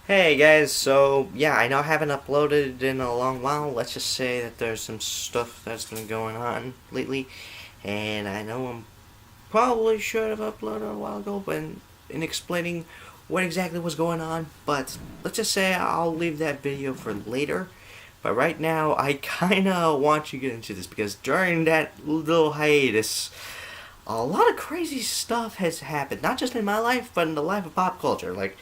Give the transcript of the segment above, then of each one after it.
Hey guys, so yeah, I know I haven't uploaded in a long while. Let's just say that there's some stuff that's been going on lately, and I know I'm probably should have uploaded a while ago, but in explaining what exactly was going on, but let's just say I'll leave that video for later. But right now, I kinda want you to get into this because during that little hiatus, a lot of crazy stuff has happened, not just in my life, but in the life of pop culture. Like,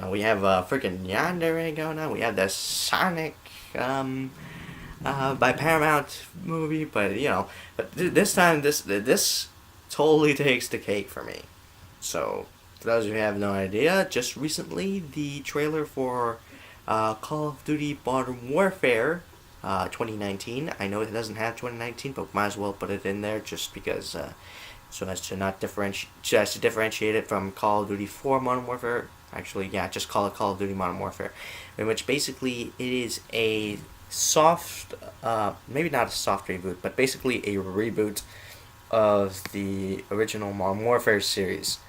we have freaking Yandere going on. We have the Sonic by Paramount movie, but this time this totally takes the cake for me. So, for those of you who have no idea, just recently the trailer for Call of Duty Modern Warfare 2019. I know it doesn't have 2019, but might as well put it in there just because so as to not differentiate it from Call of Duty 4 Modern Warfare. Actually, yeah, just call it Call of Duty Modern Warfare, in which basically it is a soft, maybe not a soft reboot, but basically a reboot of the original Modern Warfare series.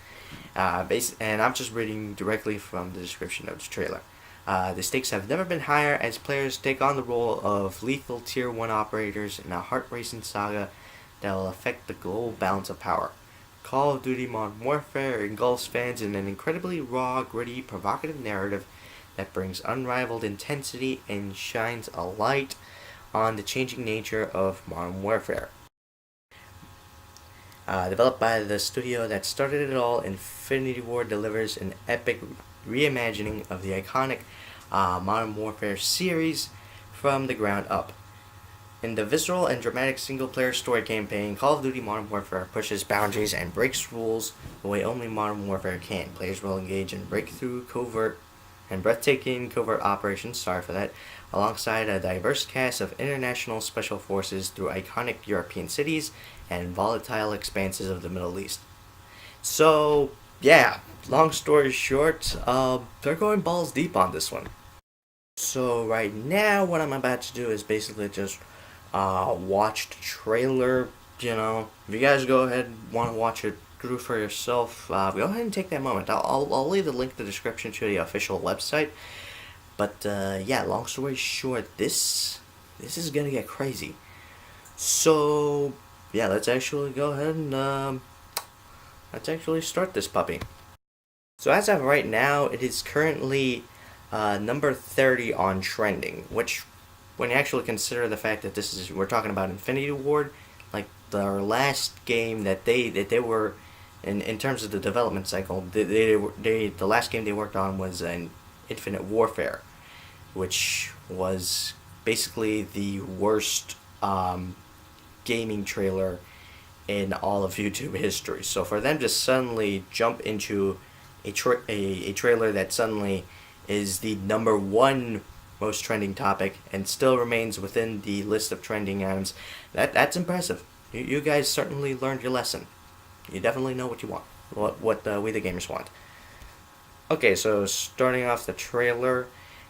And I'm just reading directly from the description of the trailer. The stakes have never been higher as players take on the role of lethal Tier 1 operators in a heart-racing saga that will affect the global balance of power. Call of Duty Modern Warfare engulfs fans in an incredibly raw, gritty, provocative narrative that brings unrivaled intensity and shines a light on the changing nature of modern warfare. Developed by the studio that started it all, Infinity Ward delivers an epic reimagining of the iconic Modern Warfare series from the ground up. In the visceral and dramatic single-player story campaign, Call of Duty Modern Warfare pushes boundaries and breaks rules the way only Modern Warfare can. Players will engage in breathtaking covert operations, alongside a diverse cast of international special forces through iconic European cities and volatile expanses of the Middle East. So, yeah, long story short, they're going balls deep on this one. So right now, what I'm about to do is basically just watch the trailer. If you guys go ahead and want to watch it through for yourself, go ahead and take that moment. I'll leave the link in the description to the official website. But yeah, long story short, this is gonna get crazy. So yeah, let's actually go ahead and let's actually start this puppy. So as of right now, it is currently number 30 on trending, which when you actually consider the fact that we're talking about Infinity Ward, like their last game that they were in terms of the development cycle, the last game they worked on was an Infinite Warfare, which was basically the worst gaming trailer in all of YouTube history. So for them to suddenly jump into a trailer that suddenly is the number one most trending topic and still remains within the list of trending items, that's impressive. You guys certainly learned your lesson. You definitely know what you want, what we the gamers want. Okay, so starting off the trailer,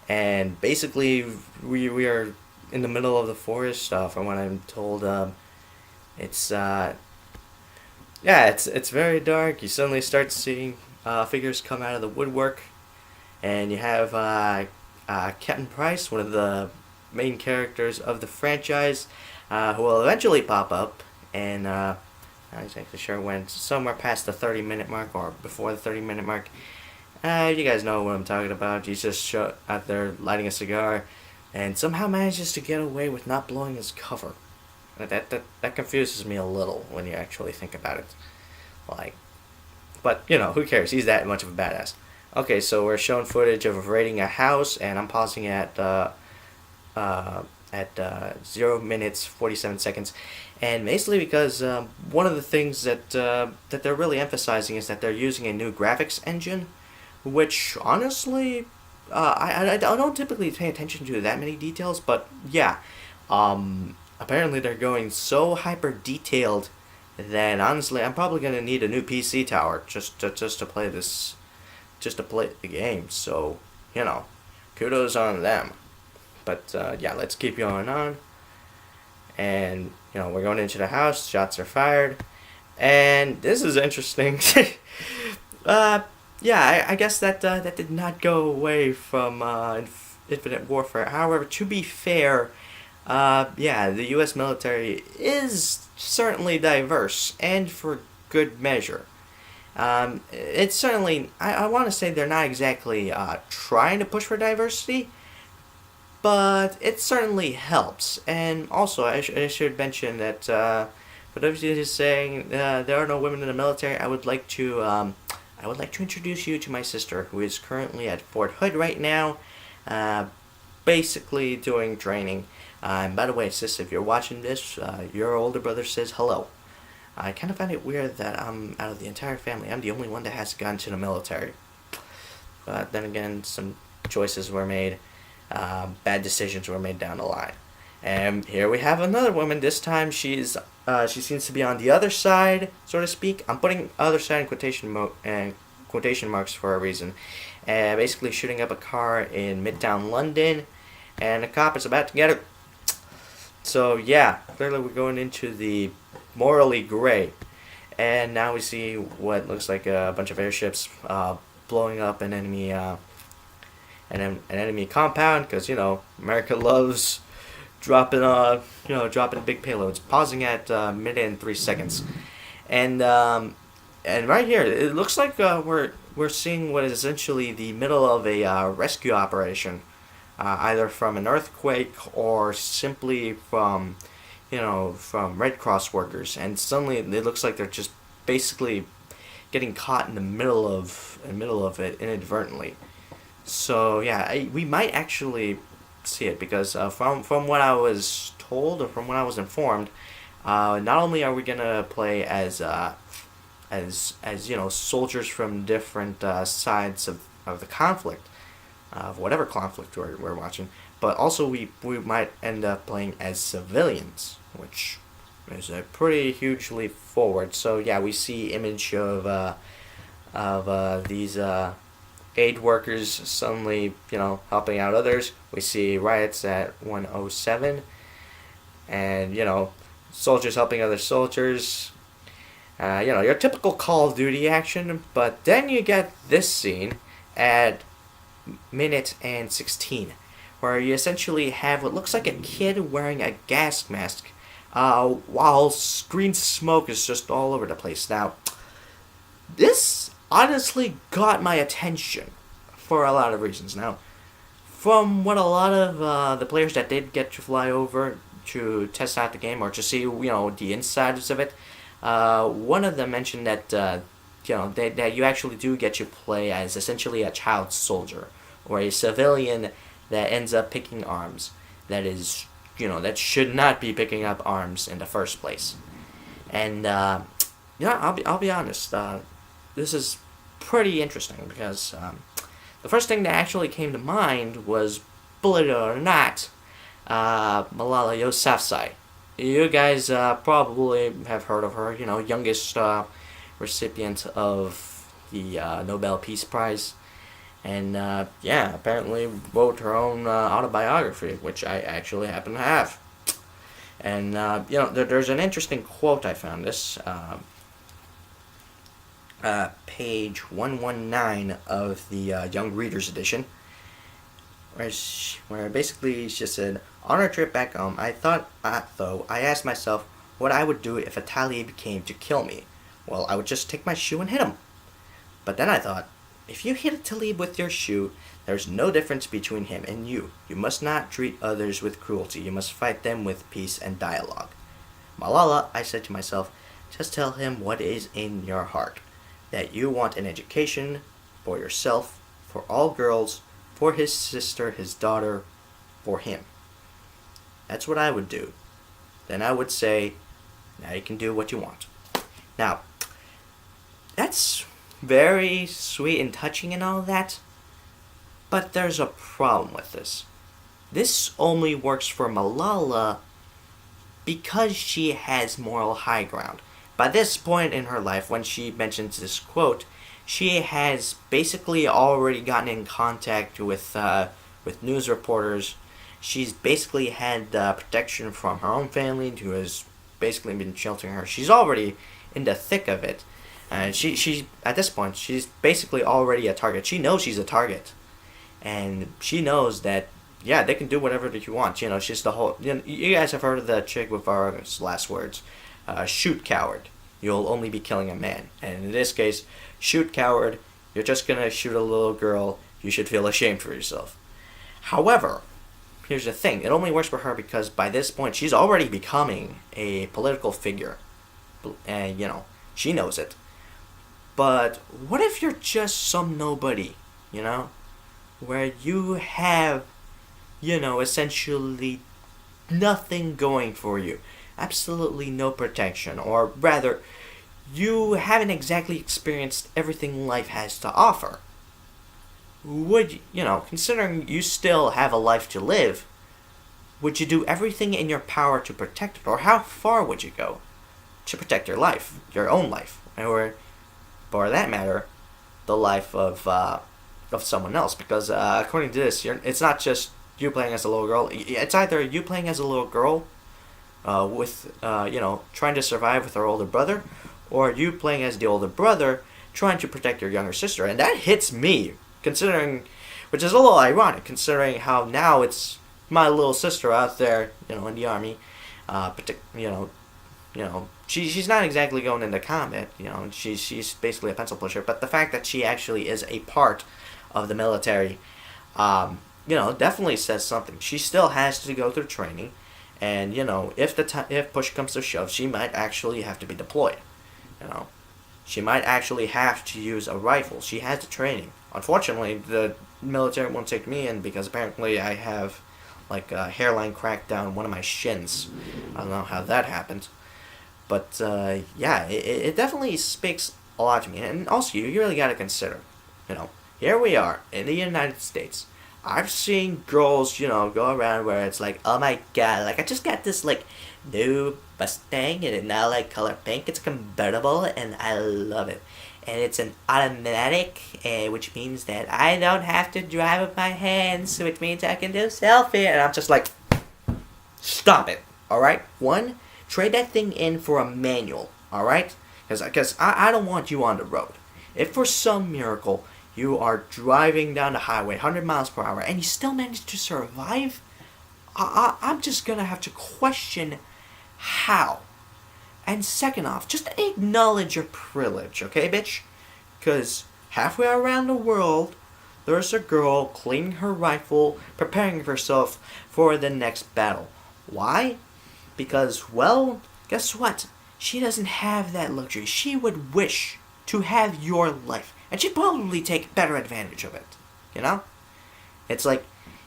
and basically we are in the middle of the forest. From what I'm told, it's yeah, it's very dark. You suddenly start seeing figures come out of the woodwork, and you have Captain Price, one of the main characters of the franchise, who will eventually pop up, and I'm not exactly sure when, somewhere past the 30-minute mark or before the 30-minute mark. You guys know what I'm talking about. He's just out there lighting a cigar, and somehow manages to get away with not blowing his cover. That confuses me a little when you actually think about it. Like, but who cares? He's that much of a badass. Okay, so we're shown footage of raiding a house, and I'm pausing at 0 minutes 47 seconds, and basically because one of the things that they're really emphasizing is that they're using a new graphics engine, which honestly, I don't typically pay attention to that many details, but yeah, apparently they're going so hyper detailed that honestly I'm probably gonna need a new PC tower just to play this, just to play the game. So kudos on them. But yeah, let's keep going on. And we're going into the house. Shots are fired, and this is interesting. yeah, I guess that did not go away from Infinite Warfare. However, to be fair, yeah, the U.S. military is certainly diverse, and for good measure. It's certainly, I want to say they're not exactly trying to push for diversity, but it certainly helps. And also, I should mention that for those of you who saying there are no women in the military, I would like to introduce you to my sister, who is currently at Fort Hood right now, uh, basically doing training. And by the way, sis, if you're watching this, your older brother says hello. I kind of find it weird that out of the entire family, I'm the only one that has gone to the military. But then again, some choices were made, bad decisions were made down the line. And here we have another woman. This time she seems to be on the other side, so to speak. I'm putting other side in quotation marks for a reason. Basically shooting up a car in Midtown London, and a cop is about to get her. So yeah, clearly we're going into the morally gray. And now we see what looks like a bunch of airships blowing up an enemy compound, because America loves dropping big payloads. Pausing at minute and 3 seconds, and right here it looks like we're seeing what is essentially the middle of a rescue operation, either from an earthquake or simply from Red Cross workers, and suddenly it looks like they're just basically getting caught in the middle of it inadvertently. So yeah, we might actually see it, because from what I was told, or from what I was informed, not only are we gonna play as soldiers from different sides of the conflict, of whatever conflict we're watching, but also we might end up playing as civilians, which is a pretty huge leap forward. So yeah, we see image of these aid workers suddenly, helping out others. We see riots at 107, and soldiers helping other soldiers. Your typical Call of Duty action, but then you get this scene at minute and 16, where you essentially have what looks like a kid wearing a gas mask, while green smoke is just all over the place. Now, this honestly got my attention for a lot of reasons. Now, from what a lot of the players that did get to fly over to test out the game, or to see the insides of it, one of them mentioned that that you actually do get to play as essentially a child soldier, or a civilian that ends up picking arms. That is, that should not be picking up arms in the first place. And I'll be honest. This is pretty interesting, because the first thing that actually came to mind was, believe it or not, Malala Yousafzai. You guys probably have heard of her, youngest recipient of the Nobel Peace Prize. And apparently wrote her own autobiography, which I actually happen to have. And there's an interesting quote I found. This page 119 of the Young Readers edition, where basically she said, on our trip back home, I asked myself what I would do if a Talib came to kill me. Well, I would just take my shoe and hit him. But then I thought, if you hit a Talib with your shoe, there's no difference between him and you. You must not treat others with cruelty. You must fight them with peace and dialogue. Malala, I said to myself, just tell him what is in your heart. That you want an education for yourself, for all girls, for his sister, his daughter, for him. That's what I would do. Then I would say, now you can do what you want. Now, that's very sweet and touching and all that, but there's a problem with this. This only works for Malala because she has moral high ground. By this point in her life, when she mentions this quote, she has basically already gotten in contact with news reporters. She's basically had protection from her own family, who has basically been sheltering her. She's already in the thick of it. And she at this point, she's basically already a target. She knows she's a target. And she knows that, yeah, they can do whatever that you want. You know, she's the whole... You know, you guys have heard of the chick with our last words. Shoot, coward. You'll only be killing a man. And in this case, shoot, coward. You're just going to shoot a little girl. You should feel ashamed for yourself. However, here's the thing. It only works for her because by this point, she's already becoming a political figure. And, you know, she knows it. But what if you're just some nobody, you know? Where you have, you know, essentially nothing going for you. Absolutely no protection. Or rather, you haven't exactly experienced everything life has to offer. Would, you know, considering you still have a life to live, would you do everything in your power to protect it? Or how far would you go to protect your life, your own life? Or, for that matter, the life of someone else? Because according to this, it's not just you playing as a little girl. It's either you playing as a little girl with, you know, trying to survive with her older brother, or you playing as the older brother trying to protect your younger sister. And that hits me, considering, which is a little ironic, considering how now it's my little sister out there, you know, in the army, she's not exactly going into combat, you know, she's basically a pencil pusher, but the fact that she actually is a part of the military, you know, definitely says something. She still has to go through training, and, you know, if push comes to shove, she might actually have to be deployed, you know. She might actually have to use a rifle. She has the training. Unfortunately, the military won't take me in because apparently I have, like, a hairline crack down one of my shins. I don't know how that happened. But, yeah, it definitely speaks a lot to me. And also, you really gotta consider, you know, here we are in the United States. I've seen girls, you know, go around where it's like, oh my god, like, I just got this, like, new Mustang, and it's now, like, color pink. It's convertible, and I love it. And it's an automatic, which means that I don't have to drive with my hands, which means I can do selfie. And I'm just like, stop it, alright? One, trade that thing in for a manual, alright? Because I don't want you on the road. If for some miracle you are driving down the highway 100 miles per hour and you still manage to survive, I'm just going to have to question how. And second off, just acknowledge your privilege, okay, bitch? Because halfway around the world, there's a girl cleaning her rifle, preparing herself for the next battle. Why? Because, well, guess what? She doesn't have that luxury. She would wish to have your life. And she'd probably take better advantage of it. You know? It's like,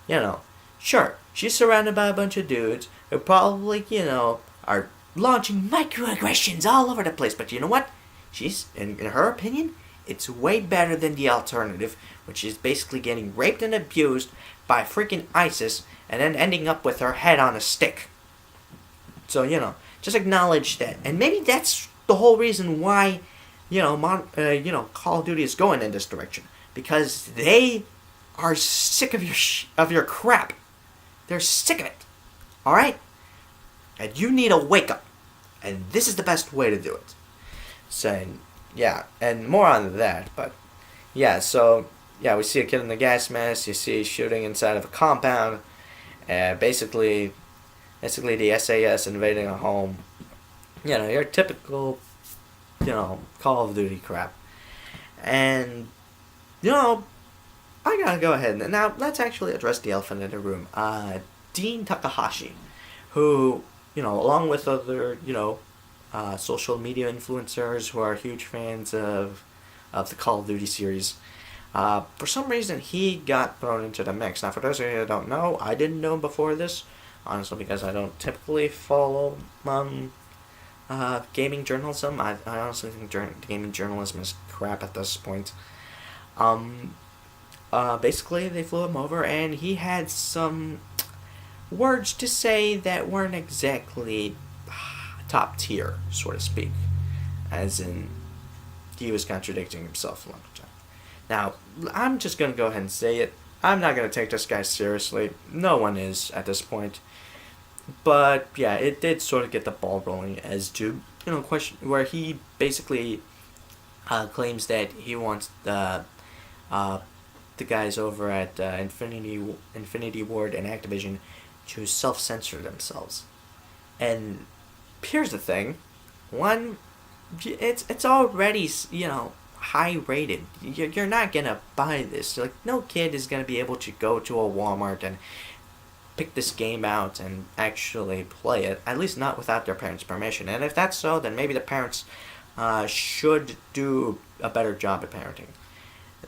you know, sure, she's surrounded by a bunch of dudes who probably, you know, are launching microaggressions all over the place. But you know what? She's, in her opinion, it's way better than the alternative, which is basically getting raped and abused by freaking ISIS and then ending up with her head on a stick. So, you know, just acknowledge that. And maybe that's the whole reason why, you know, Call of Duty is going in this direction. Because they are sick of your crap. They're sick of it. Alright? And you need a wake-up. And this is the best way to do it. So, yeah, and more on that, but, yeah, so, yeah, we see a kid in the gas mask, you see shooting inside of a compound, and basically the SAS invading a home. You know, your typical, you know, Call of Duty crap. And, you know, I gotta go ahead, and now let's actually address the elephant in the room. Dean Takahashi, who, you know, along with other, you know, social media influencers who are huge fans of the Call of Duty series, for some reason he got thrown into the mix. Now, for those of you who don't know, I didn't know him before this, honestly, because I don't typically follow gaming journalism. I honestly think gaming journalism is crap at this point. Basically, they flew him over, and he had some words to say that weren't exactly top tier, so to speak. As in, he was contradicting himself a long time. Now, I'm just going to go ahead and say it. I'm not going to take this guy seriously. No one is at this point. But, yeah, it did sort of get the ball rolling as to, you know, question where he basically claims that he wants the guys over at Infinity Ward and Activision to self-censor themselves. And here's the thing: one, it's already high rated. You're not gonna buy this. Like, no kid is gonna be able to go to a Walmart and pick this game out and actually play it. At least not without their parents' permission. And if that's so, then maybe the parents should do a better job at parenting.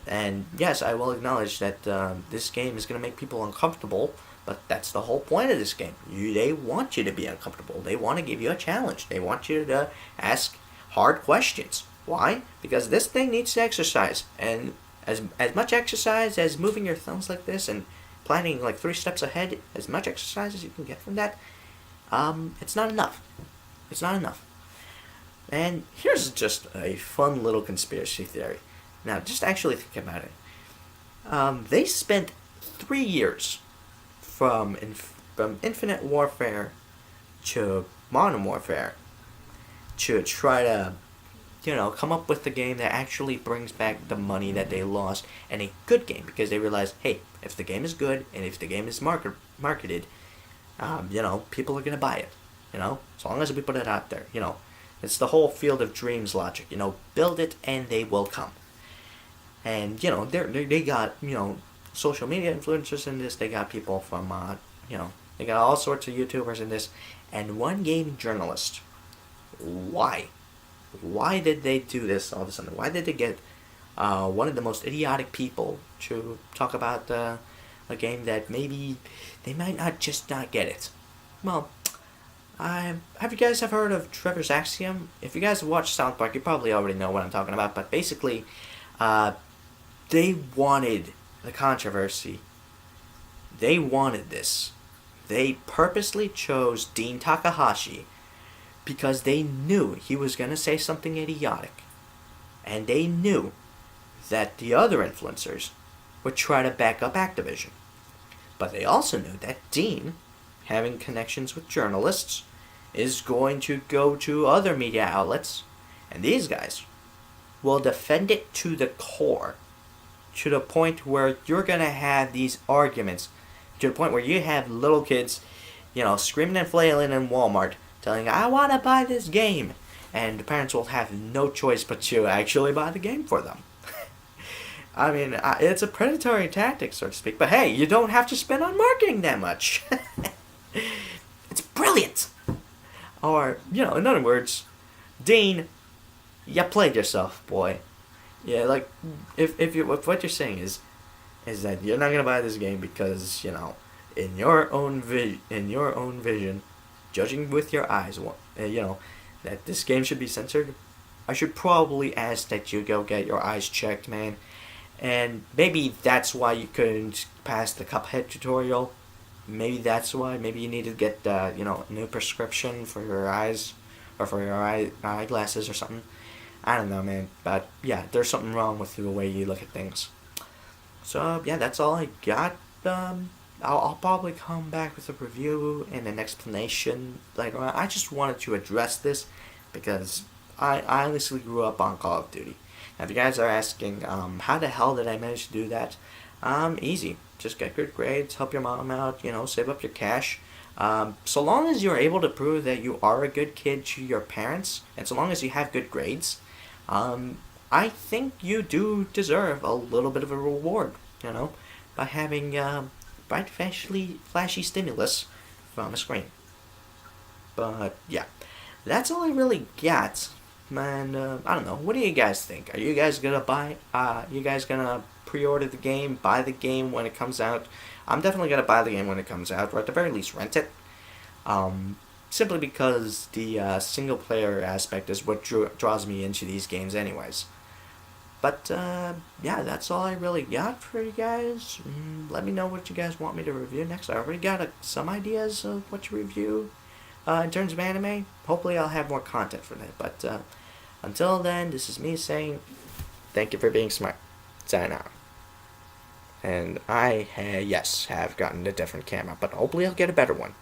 And yes, I will acknowledge that this game is going to make people uncomfortable, but that's the whole point of this game. They want you to be uncomfortable. They want to give you a challenge. They want you to ask hard questions. Why? Because this thing needs to exercise. And as much exercise as moving your thumbs like this and planning like 3 steps ahead, as much exercise as you can get from that, it's not enough. It's not enough. And here's just a fun little conspiracy theory. Now, just actually think about it. They spent 3 years from Infinite Warfare to Modern Warfare to try to, come up with a game that actually brings back the money that they lost, and a good game, because they realized, hey, if the game is good and if the game is marketed, people are going to buy it, as long as we put it out there, It's the whole Field of Dreams logic, build it and they will come. And, they got, social media influencers in this. They got people from, they got all sorts of YouTubers in this. And one game journalist. Why? Why did they do this all of a sudden? Why did they get one of the most idiotic people to talk about a game that maybe they might not get it? Well, have you guys ever heard of Trevor's Axiom? If you guys have watched South Park, you probably already know what I'm talking about. But basically, they wanted the controversy. They wanted this. They purposely chose Dean Takahashi because they knew he was going to say something idiotic. And they knew that the other influencers would try to back up Activision. But they also knew that Dean, having connections with journalists, is going to go to other media outlets, and these guys will defend it to the core, to the point where you're going to have these arguments, to the point where you have little kids, screaming and flailing in Walmart, telling, I want to buy this game, and the parents will have no choice but to actually buy the game for them. I mean, it's a predatory tactic, so to speak, but hey, you don't have to spend on marketing that much. It's brilliant. Or, in other words, Dean, you played yourself, boy. Yeah, like, if what you're saying is that you're not gonna buy this game because, in your own vision, judging with your eyes, that this game should be censored, I should probably ask that you go get your eyes checked, man. And maybe that's why you couldn't pass the Cuphead tutorial. Maybe that's why. Maybe you need to get, a new prescription for your eyes, or for your eyeglasses or something. I don't know, man. But, yeah, there's something wrong with the way you look at things. So, yeah, that's all I got. I'll probably come back with a review and an explanation later on. I just wanted to address this because I honestly grew up on Call of Duty. Now, if you guys are asking, how the hell did I manage to do that? Easy. Just get good grades, help your mom out, save up your cash. So long as you're able to prove that you are a good kid to your parents, and so long as you have good grades, I think you do deserve a little bit of a reward, by having bright, flashy stimulus from a screen. But, yeah, that's all I really got. Man, I don't know. What do you guys think? Are you guys gonna pre-order the game, buy the game when it comes out? I'm definitely gonna buy the game when it comes out, or at the very least rent it. Simply because the single-player aspect is what draws me into these games anyways. But, yeah, that's all I really got for you guys. Let me know what you guys want me to review next. I already got some ideas of what to review in terms of anime. Hopefully I'll have more content for that. But, until then, this is me saying, thank you for being smart. Sign out. And I, yes, have gotten a different camera, but hopefully I'll get a better one.